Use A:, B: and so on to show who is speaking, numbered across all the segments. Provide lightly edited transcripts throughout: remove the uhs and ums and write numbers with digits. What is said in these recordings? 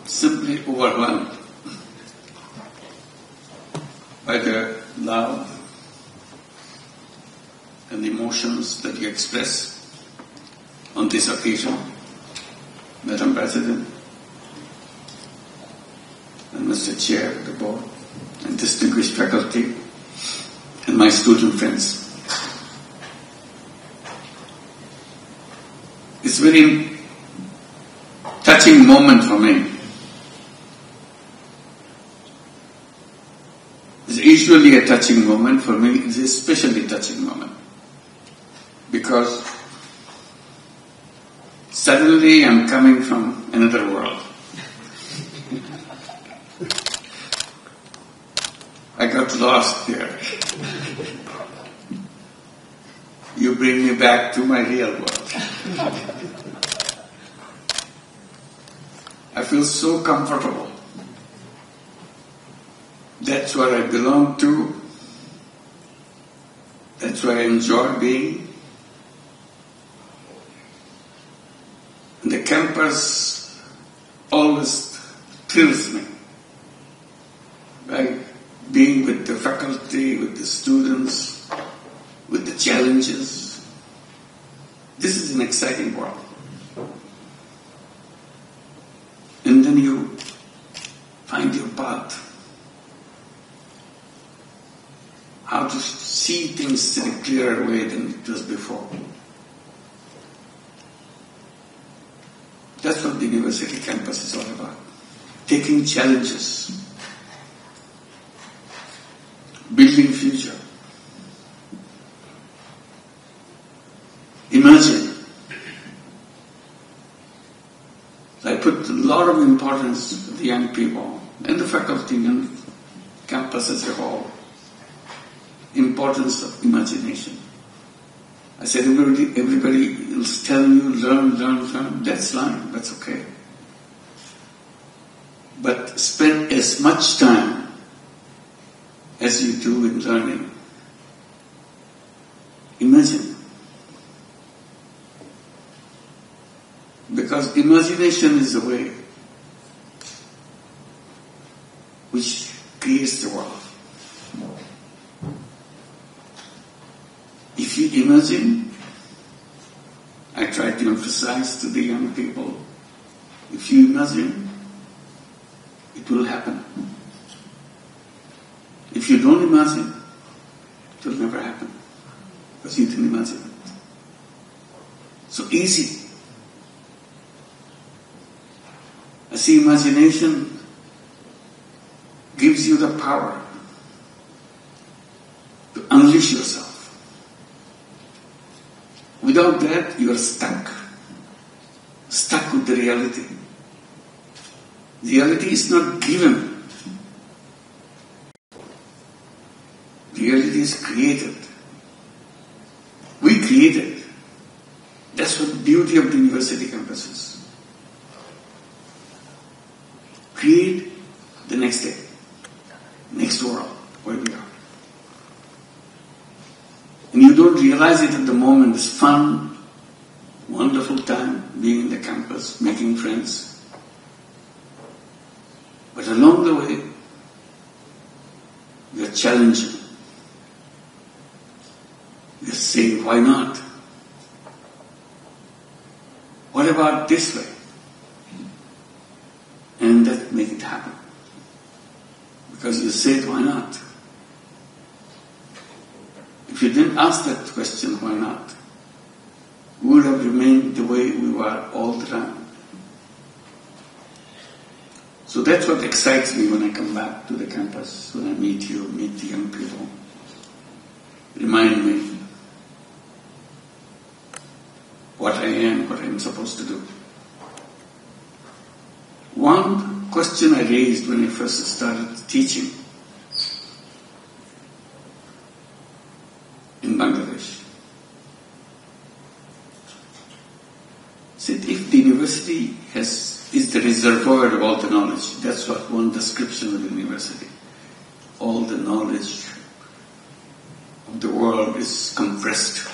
A: simply overwhelmed by the love and the emotions that you express on this occasion, Madam President and Mr. Chair of the Board and distinguished faculty and my student friends. It's a very touching moment for me. It's usually a touching moment. For me, it's a especially touching moment. Because suddenly I'm coming from another world. I got lost there. You bring me back to my real world. I feel so comfortable. That's where I belong to. That's where I enjoy being. And the campus always thrills me by being with the faculty, with the students, with the challenges. This is an exciting world. And then you find your path. How to see things in a clearer way than it was before. That's what the university campus is all about. Taking challenges, building future. Imagine. I put a lot of importance to the young people and the faculty and campus as a whole. Importance of imagination. I said everybody is telling you learn. That's fine, that's okay. But spend as much time as you do in learning. Imagine. Because imagination is the way which creates the world. If you imagine, I try to emphasize to the young people, if you imagine, it will happen. If you don't imagine, it will never happen. Because you didn't imagine it. So easy. I see imagination gives you the power to unleash yourself. Without that, you are stuck with the reality. Reality is not given. Reality is created. We create it. That's what the beauty of the university campus is. Create the next day, next world, where we are. And you don't realize it at the moment. It's fun, wonderful time being in the campus, making friends. But along the way, we are challenging. We are saying, why not? What about this way? And that make it happen. Because you said, why not? If you didn't ask that question, why not? We would have remained the way we were all the time. So that's what excites me when I come back to the campus, when I meet you, meet the young people. Remind me what I am, what I'm supposed to do. One question I raised when I first started teaching in Bangladesh. Said if the university is the reservoir of all the knowledge, that's what one description of the university. All the knowledge of the world is compressed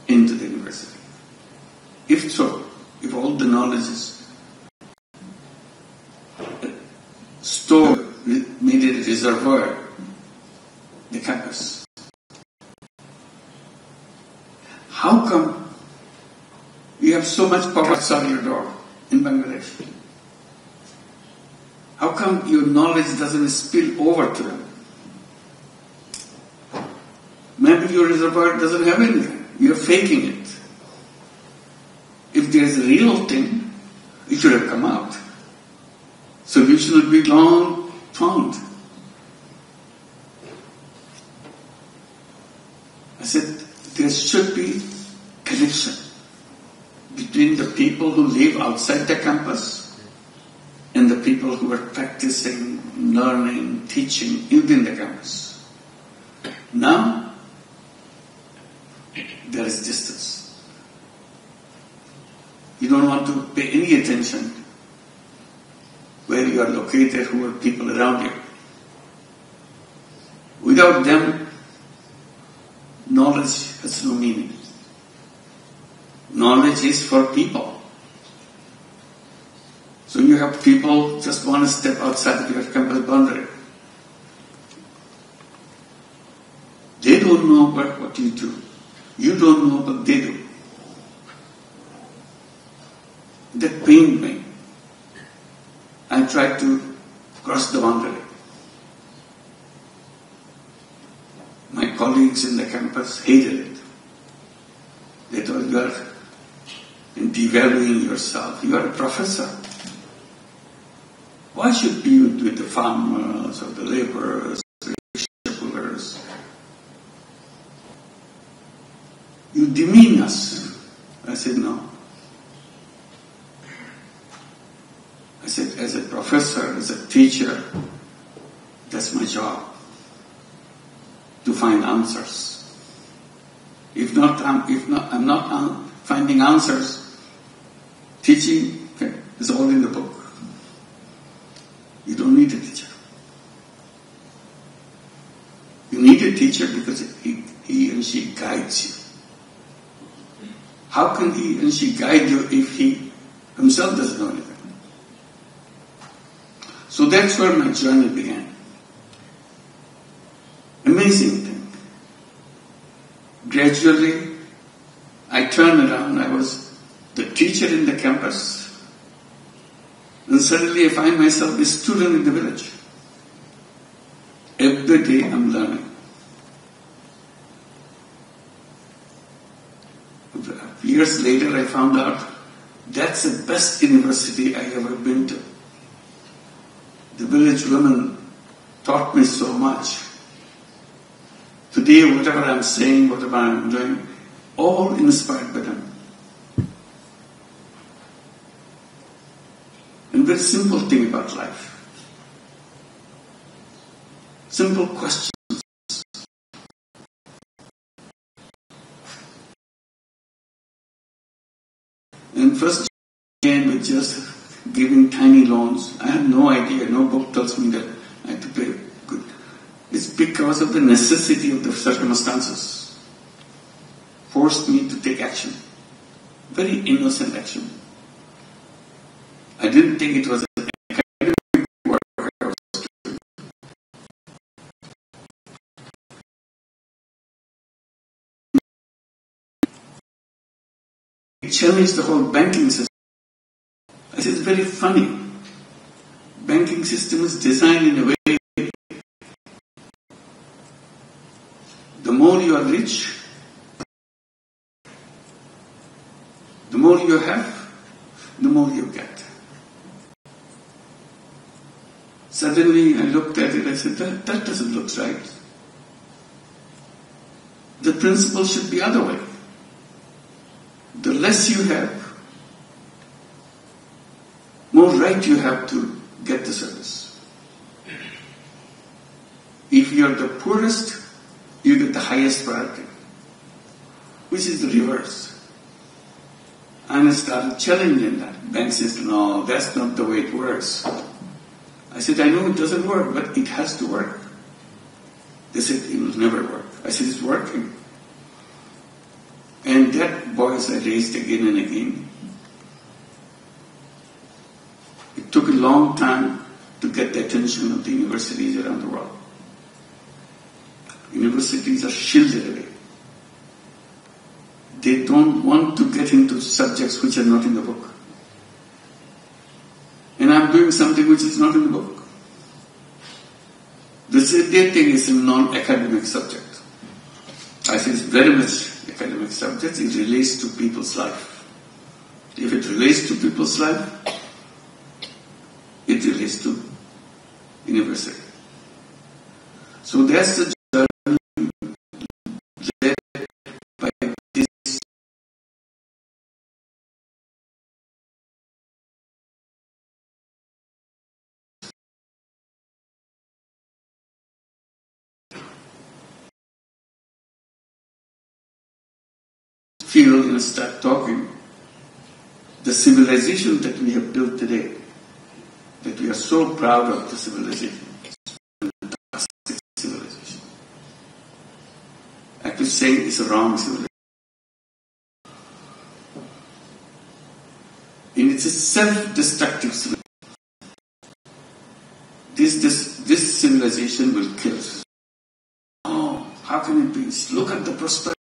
A: into the university. If so, if all the knowledge is stored, made it a reservoir, the campus. How come you have so much power outside your door in Bangladesh? How come your knowledge doesn't spill over to them? Maybe your reservoir doesn't have anything. You're faking it. If there's a real thing, it should have come out. Solution would be long found. I said, there should be connection between the people who live outside the campus and the people who are practicing, learning, teaching within the campus. Now, there is distance. You don't want to pay any attention where you are located, who are people around you. Without them, knowledge has no meaning. Knowledge is for people. So you have people just one step outside of your campus boundary. They don't know what you do. You don't know what they do. That pained me. I tried to cross the boundary. My colleagues in the campus hated it. They thought you are devaluing yourself. You are a professor. Why should you be with the farmers or the laborers, the shipbuilders? You demean us. I said, no. I said, as a professor, as a teacher, that's my job, to find answers. If I'm not finding answers, teaching is all in the book. You don't need a teacher. You need a teacher because he and she guides you. How can he and she guide you if he himself doesn't know anything? So that's where my journey began. Amazing thing. Gradually, I turned around. I was the teacher in the campus. And suddenly I find myself a student in the village. Every day I'm learning. Years later I found out that's the best university I ever been to. The village women taught me so much. Today, whatever I'm saying, whatever I'm doing, all inspired by them. And very simple thing about life. Simple questions. And first began with just giving tiny loans. I had no idea. No book tells me that I had to pay good. It's because of the necessity of the circumstances. Forced me to take action. Very innocent action. I didn't think it was an academic work I was doing. It challenged the whole banking system. I said, it's very funny. Banking system is designed in a way, the more you are rich, the more you have, the more you get. Suddenly I looked at it, I said, that doesn't look right. The principle should be other way. The less you have, more right you have to get the service. If you are the poorest, you get the highest priority, which is the reverse. And I started challenging that. Bank says, no, that's not the way it works. I said, I know it doesn't work, but it has to work. They said, it will never work. I said, it's working. And that voice I raised again and again. It took a long time to get the attention of the universities around the world. Universities are shielded away. They don't want to get into subjects which are not in the book. And I'm doing something which is not in the book. They think it's a non-academic subject. I think it's very much academic subject. It relates to people's life. If it relates to people's life, it relates to university. So that's the journey led by this field and start talking. The civilization that we have built today, that we are so proud of the civilization, fantastic civilization. I could say it's a wrong civilization. And it's a self-destructive civilization. This civilization will kill us. Oh, how can it be? Look at the prosperity.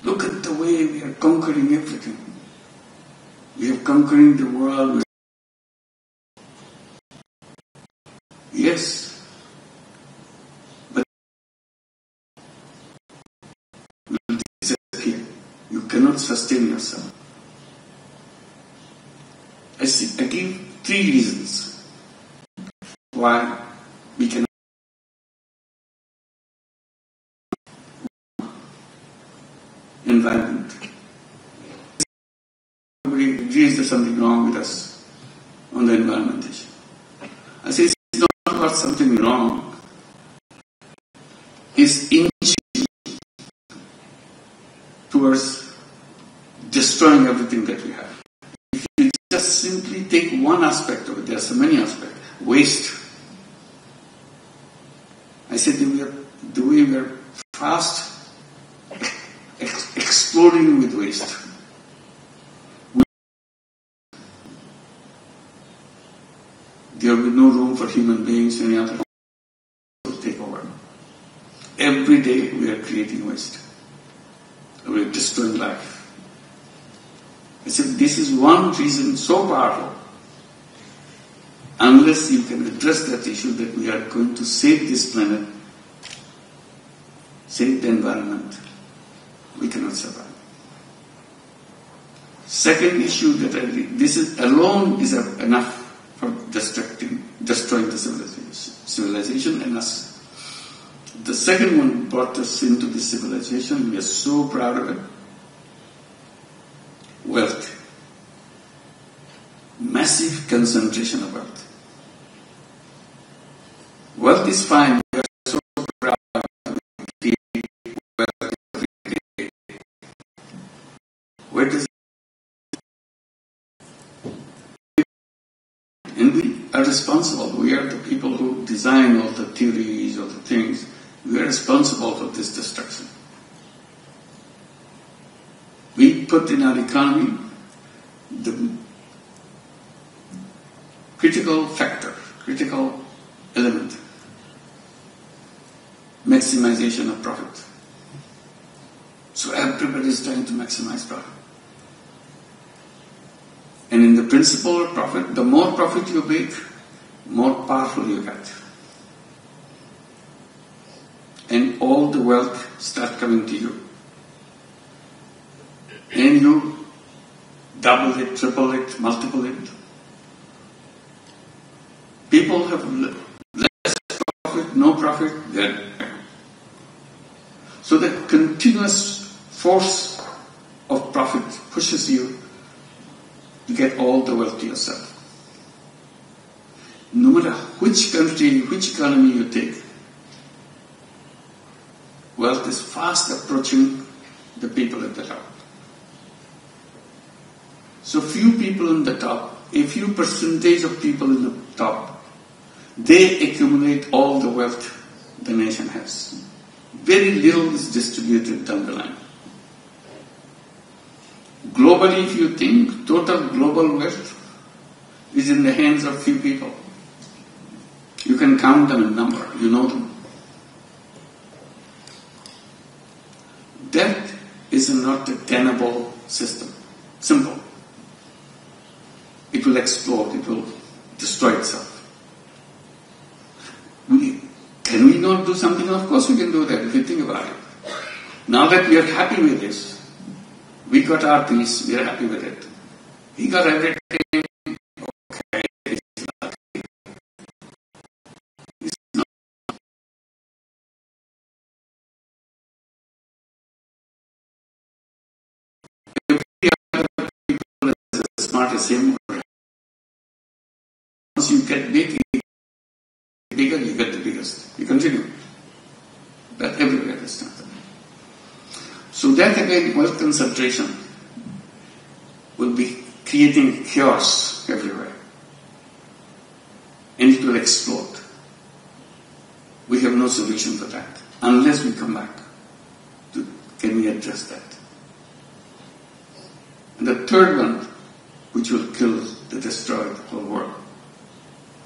A: Look at the way we are conquering everything. We are conquering the world. Yes, but you will disappear. You cannot sustain yourself. I give 3 reasons why we cannot. Environment. Everybody agrees there's something wrong with us on the environment issue. I say it's not about something wrong. It's inching towards destroying everything that we have. If you just simply take one aspect of it, there are so many aspects. Waste. I said the way we are fast exploding with waste. There will be no room for human beings, any other will take over. Every day we are creating waste. We are destroying life. I said this is one reason so powerful. Unless you can address that issue that we are going to save this planet, save the environment, we cannot survive. Second issue this is alone is enough for destroying the civilization and us. The second one brought us into this civilization. We are so proud of it. Wealth. Massive concentration of wealth. Wealth is fine. We are so proud of wealth. Where does and we are responsible. We are the people who design all the theories, all the things. We are responsible for this destruction. We put in our economy the critical factor, critical element, maximization of profit. So everybody is trying to maximize profit. And in the principle of profit, the more profit you make, more powerful you get. And all the wealth start coming to you. And you double it, triple it, multiple it. People have less profit, no profit, then. So the continuous force of profit pushes you to get all the wealth to yourself. No matter which country, which economy you take, wealth is fast approaching the people at the top. So few people in the top, a few percentage of people in the top, they accumulate all the wealth the nation has. Very little is distributed down the line. Globally, if you think, total global wealth is in the hands of few people. You can count them in number, you know them. Death is not a tenable system. Simple. It will explode, it will destroy itself. Can we not do something? Of course we can do that if you think about it. Now that we are happy with this, we got our peace, we are happy with it. He got everything, okay, it's lucky. It's not. Every other people is as smart as him. Once you get bigger, you get the biggest. You continue. That everywhere is not. So that again, wealth concentration will be creating chaos everywhere. And it will explode. We have no solution for that. Unless we come back to, can we address that? And the third one, which will kill, destroy the whole world,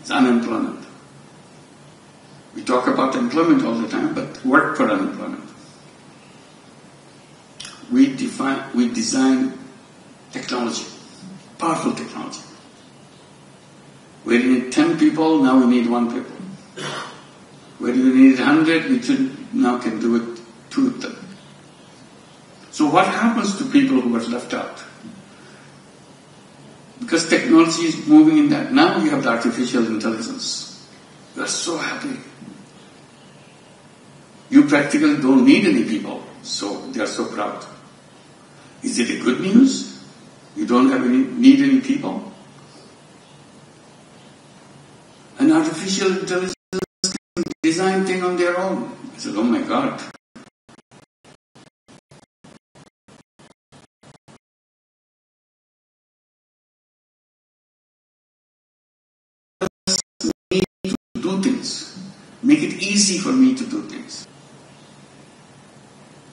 A: is unemployment. We talk about employment all the time, but work for unemployment. We design technology, powerful technology. Where you need 10 people, now we need 1 people. Where you need 100, we now can do it 2 of them. So what happens to people who are left out? Because technology is moving in that. Now you have the artificial intelligence. You are so happy. You practically don't need any people, so they are so proud. Is it a good news? You don't need any people? An artificial intelligence can design things on their own. I said, oh my God. Me to do things. Make it easy for me to do things.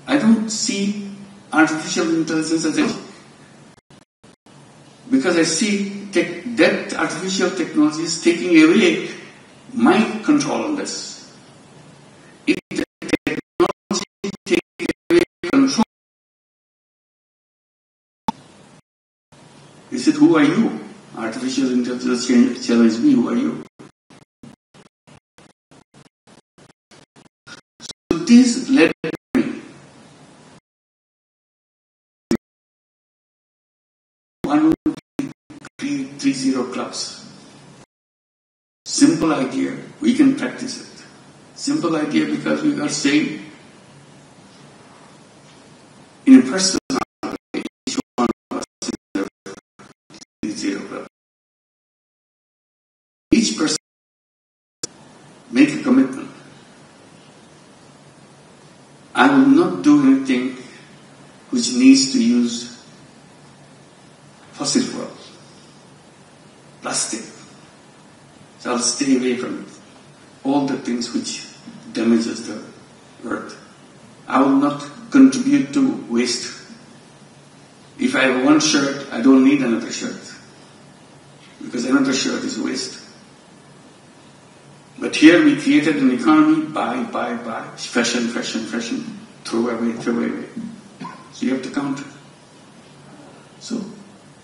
A: I don't see artificial intelligence as a... Because I see that artificial technology is taking away my control on this. If the technology takes away control, he said, who are you? Artificial intelligence challenged me, who are you? So this led me 130 clubs. Simple idea, we can practice it. Simple idea because we are saying in a personal way, each one of us is a 30 club. Each person make a commitment. I will not do anything which needs to use fossil fuel, plastic. So I'll stay away from it. All the things which damages the earth. I will not contribute to waste. If I have one shirt, I don't need another shirt. Because another shirt is waste. But here we created an economy, buy, fashion, throw away. So you have to counter. So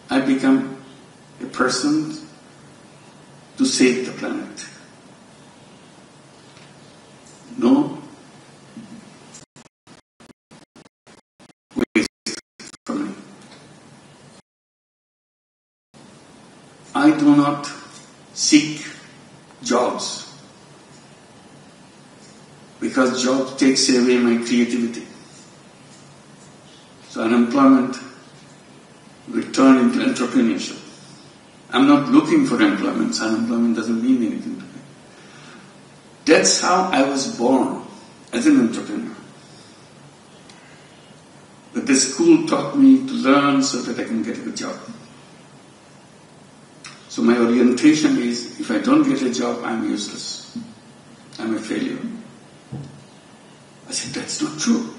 A: I become a person to save the planet. No waste for me. I do not seek jobs because job takes away my creativity. So unemployment will turn into entrepreneurship. I'm not looking for employment. Unemployment doesn't mean anything to me. That's how I was born, as an entrepreneur. But the school taught me to learn so that I can get a good job. So my orientation is, if I don't get a job, I'm useless. I'm a failure. I said, that's not true.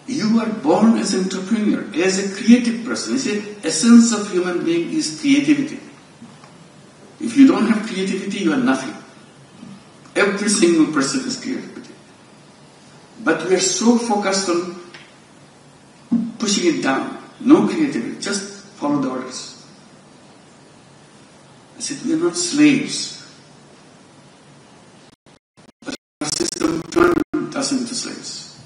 A: You are born as an entrepreneur, as a creative person. You see, essence of human being is creativity. If you don't have creativity, you are nothing. Every single person is creativity. But we are so focused on pushing it down. No creativity, just follow the orders. I said, we are not slaves. But our system turned us into slaves.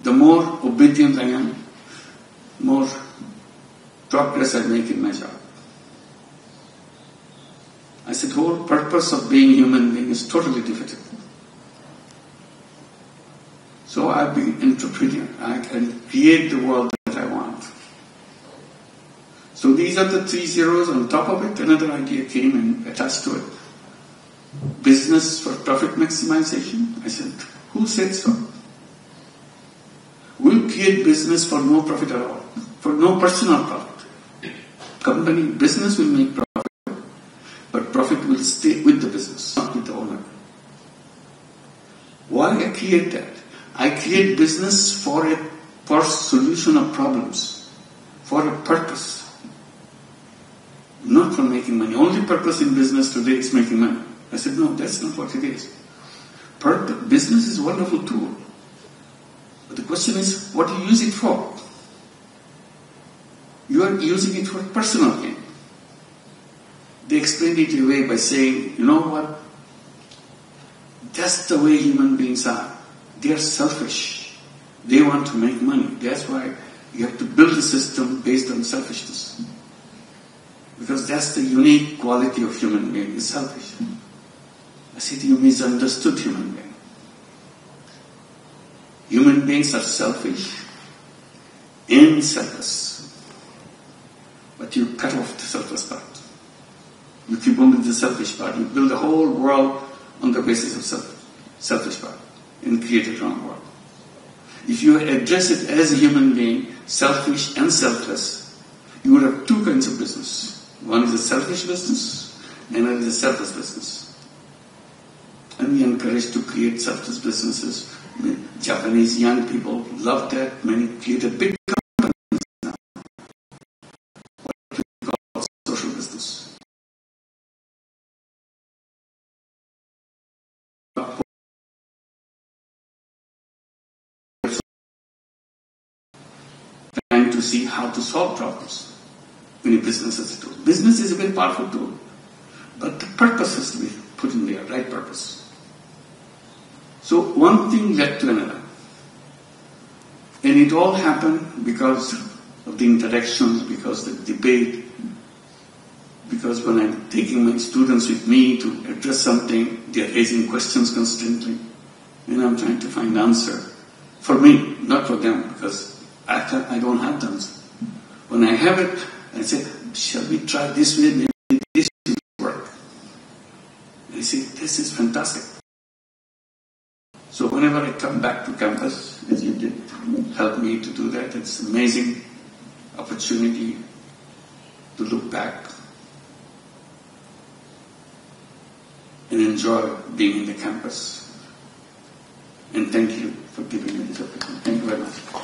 A: The more obedient I am, more progress I make in my job. I said, the whole purpose of being a human being is totally defeated. So I've been entrepreneur. I can create the world that I want. So these are the 3 zeros. On top of it, another idea came and attached to it. Business for profit maximization. I said, who said so? We'll create business for no profit at all, for no personal profit. Company, business will make profit, but profit will stay with the business, not with the owner. Why I create that? I create business for solution of problems, for a purpose, not for making money. Only purpose in business today is making money. I said, no, that's not what it is. Business is a wonderful tool. But the question is, what do you use it for? You are using it for personal gain. They explained it away by saying, you know what? That's the way human beings are. They are selfish. They want to make money. That's why you have to build a system based on selfishness. Because that's the unique quality of human being, is selfish. I said, you misunderstood human being. Human beings are selfish and selfless. But you cut off the selfless part. You keep only the selfish part. You build the whole world on the basis of selfish part and create a wrong world. If you address it as a human being, selfish and selfless, you would have 2 kinds of business. One is a selfish business, and another is a selfless business. And we encourage to create selfless businesses. Japanese young people love that. Many created big companies now. What we call social business. Trying to see how to solve problems in a business as a tool. Business is a very powerful tool, but the purpose has to be put in there, right purpose. So one thing led to another. And it all happened because of the interactions, because of the debate, because when I'm taking my students with me to address something, they're raising questions constantly, and I'm trying to find answer for me, not for them, because I don't have the answer. When I have it, I say, shall we try this way? Maybe this will work. And I say, this is fantastic. So whenever I come back to campus, as you did help me to do that, it's an amazing opportunity to look back and enjoy being in the campus. And thank you for giving me this opportunity. Thank you very much.